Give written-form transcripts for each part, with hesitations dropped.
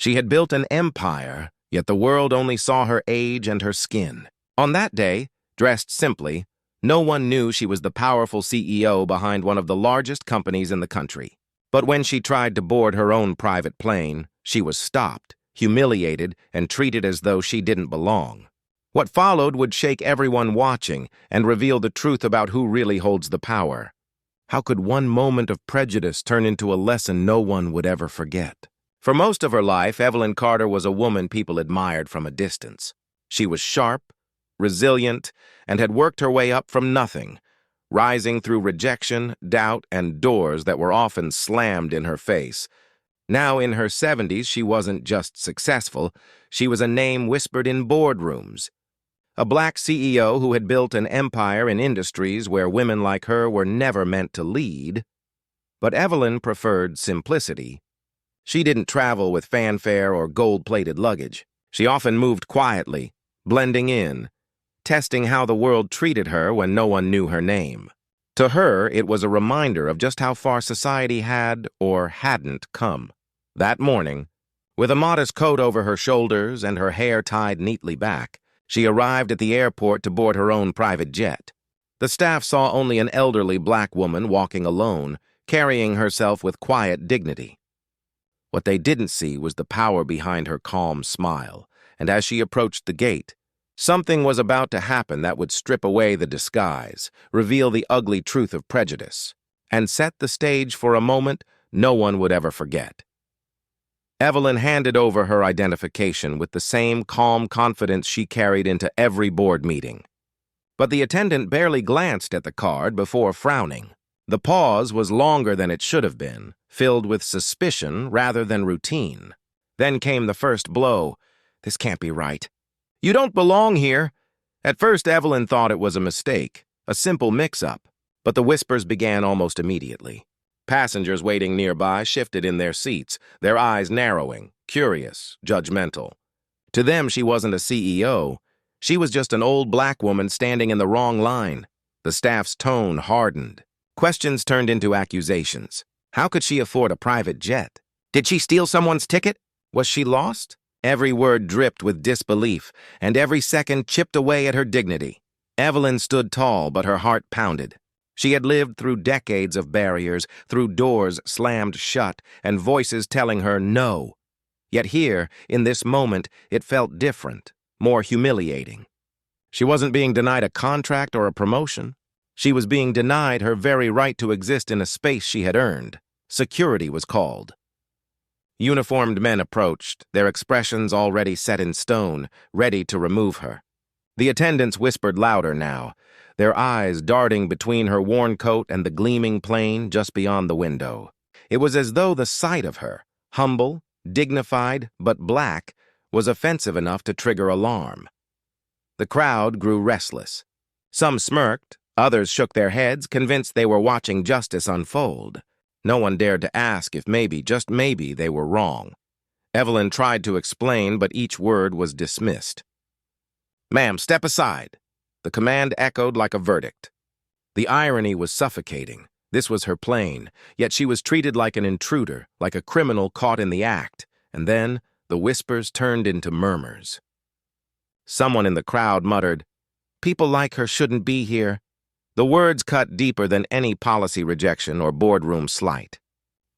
She had built an empire, yet the world only saw her age and her skin. On that day, dressed simply, no one knew she was the powerful CEO behind one of the largest companies in the country. But when she tried to board her own private plane, she was stopped, humiliated, and treated as though she didn't belong. What followed would shake everyone watching and reveal the truth about who really holds the power. How could one moment of prejudice turn into a lesson no one would ever forget? For most of her life, Evelyn Carter was a woman people admired from a distance. She was sharp, resilient, and had worked her way up from nothing, rising through rejection, doubt, and doors that were often slammed in her face. Now in her 70s, she wasn't just successful, she was a name whispered in boardrooms. A black CEO who had built an empire in industries where women like her were never meant to lead. But Evelyn preferred simplicity. She didn't travel with fanfare or gold-plated luggage. She often moved quietly, blending in, testing how the world treated her when no one knew her name. To her, it was a reminder of just how far society had or hadn't come. That morning, with a modest coat over her shoulders and her hair tied neatly back, she arrived at the airport to board her own private jet. The staff saw only an elderly black woman walking alone, carrying herself with quiet dignity. What they didn't see was the power behind her calm smile, and as she approached the gate, something was about to happen that would strip away the disguise, reveal the ugly truth of prejudice, and set the stage for a moment no one would ever forget. Evelyn handed over her identification with the same calm confidence she carried into every board meeting. But the attendant barely glanced at the card before frowning. The pause was longer than it should have been, filled with suspicion rather than routine. Then came the first blow. This can't be right. You don't belong here. At first, Evelyn thought it was a mistake, a simple mix-up, but the whispers began almost immediately. Passengers waiting nearby shifted in their seats, their eyes narrowing, curious, judgmental. To them, she wasn't a CEO. She was just an old black woman standing in the wrong line. The staff's tone hardened. Questions turned into accusations. How could she afford a private jet? Did she steal someone's ticket? Was she lost? Every word dripped with disbelief, and every second chipped away at her dignity. Evelyn stood tall, but her heart pounded. She had lived through decades of barriers, through doors slammed shut, and voices telling her no. Yet here, in this moment, it felt different, more humiliating. She wasn't being denied a contract or a promotion. She was being denied her very right to exist in a space she had earned. Security was called. Uniformed men approached, their expressions already set in stone, ready to remove her. The attendants whispered louder now, their eyes darting between her worn coat and the gleaming plane just beyond the window. It was as though the sight of her, humble, dignified, but black, was offensive enough to trigger alarm. The crowd grew restless. Some smirked, others shook their heads, convinced they were watching justice unfold. No one dared to ask if maybe, just maybe, they were wrong. Evelyn tried to explain, but each word was dismissed. "Ma'am, step aside." The command echoed like a verdict. The irony was suffocating. This was her plane, yet she was treated like an intruder, like a criminal caught in the act, and then the whispers turned into murmurs. Someone in the crowd muttered, "People like her shouldn't be here." The words cut deeper than any policy rejection or boardroom slight.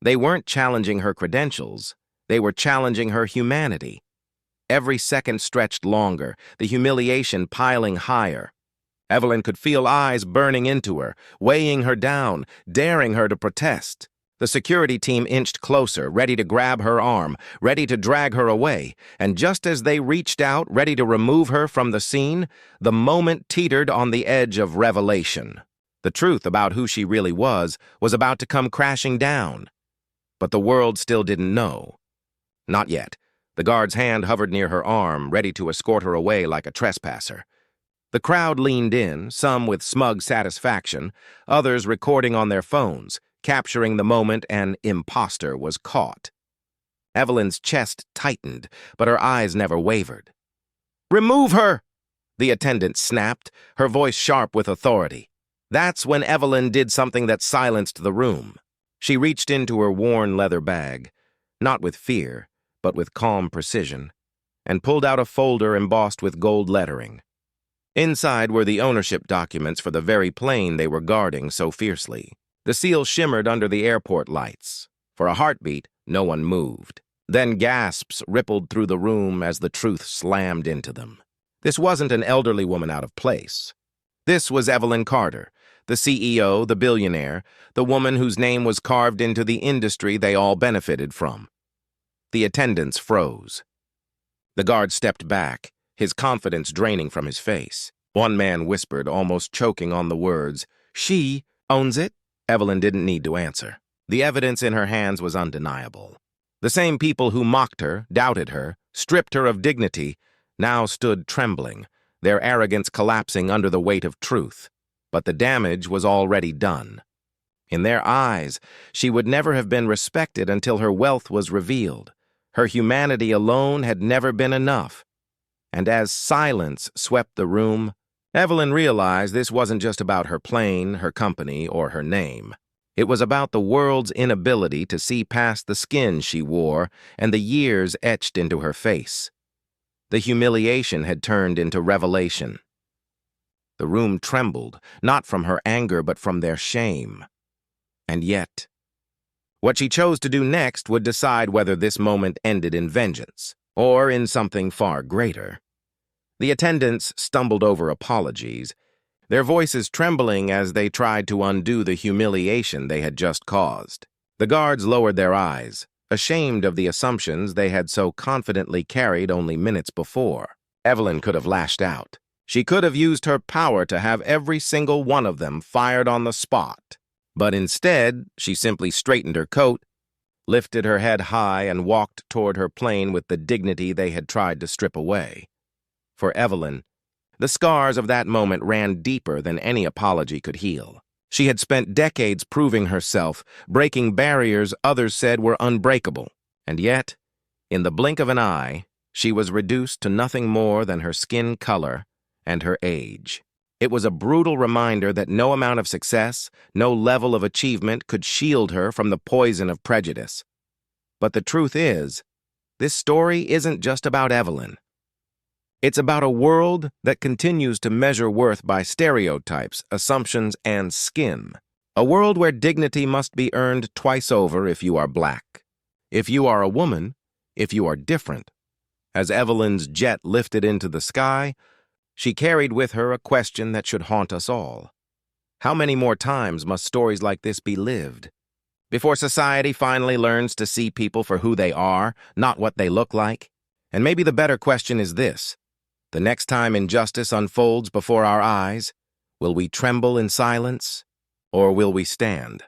They weren't challenging her credentials, they were challenging her humanity. Every second stretched longer, the humiliation piling higher. Evelyn could feel eyes burning into her, weighing her down, daring her to protest. The security team inched closer, ready to grab her arm, ready to drag her away, and just as they reached out, ready to remove her from the scene, the moment teetered on the edge of revelation. The truth about who she really was about to come crashing down. But the world still didn't know. Not yet. The guard's hand hovered near her arm, ready to escort her away like a trespasser. The crowd leaned in, some with smug satisfaction, others recording on their phones, capturing the moment an imposter was caught. Evelyn's chest tightened, but her eyes never wavered. "Remove her!" the attendant snapped, her voice sharp with authority. That's when Evelyn did something that silenced the room. She reached into her worn leather bag, not with fear, but with calm precision, and pulled out a folder embossed with gold lettering. Inside were the ownership documents for the very plane they were guarding so fiercely. The seal shimmered under the airport lights. For a heartbeat, no one moved. Then gasps rippled through the room as the truth slammed into them. This wasn't an elderly woman out of place. This was Evelyn Carter, the CEO, the billionaire, the woman whose name was carved into the industry they all benefited from. The attendants froze. The guard stepped back, his confidence draining from his face. One man whispered, almost choking on the words, "She owns it?" Evelyn didn't need to answer. The evidence in her hands was undeniable. The same people who mocked her, doubted her, stripped her of dignity, now stood trembling, their arrogance collapsing under the weight of truth. But the damage was already done. In their eyes, she would never have been respected until her wealth was revealed. Her humanity alone had never been enough. And as silence swept the room, Evelyn realized this wasn't just about her plane, her company, or her name. It was about the world's inability to see past the skin she wore and the years etched into her face. The humiliation had turned into revelation. The room trembled, not from her anger but from their shame. And yet, what she chose to do next would decide whether this moment ended in vengeance or in something far greater. The attendants stumbled over apologies, their voices trembling as they tried to undo the humiliation they had just caused. The guards lowered their eyes, ashamed of the assumptions they had so confidently carried only minutes before. Evelyn could have lashed out. She could have used her power to have every single one of them fired on the spot. But instead, she simply straightened her coat, lifted her head high, and walked toward her plane with the dignity they had tried to strip away. For Evelyn, the scars of that moment ran deeper than any apology could heal. She had spent decades proving herself, breaking barriers others said were unbreakable. And yet, in the blink of an eye, she was reduced to nothing more than her skin color and her age. It was a brutal reminder that no amount of success, no level of achievement could shield her from the poison of prejudice. But the truth is, this story isn't just about Evelyn. It's about a world that continues to measure worth by stereotypes, assumptions, and skin. A world where dignity must be earned twice over if you are black, if you are a woman, if you are different. As Evelyn's jet lifted into the sky, she carried with her a question that should haunt us all. How many more times must stories like this be lived before society finally learns to see people for who they are, not what they look like? And maybe the better question is this: the next time injustice unfolds before our eyes, will we tremble in silence, or will we stand?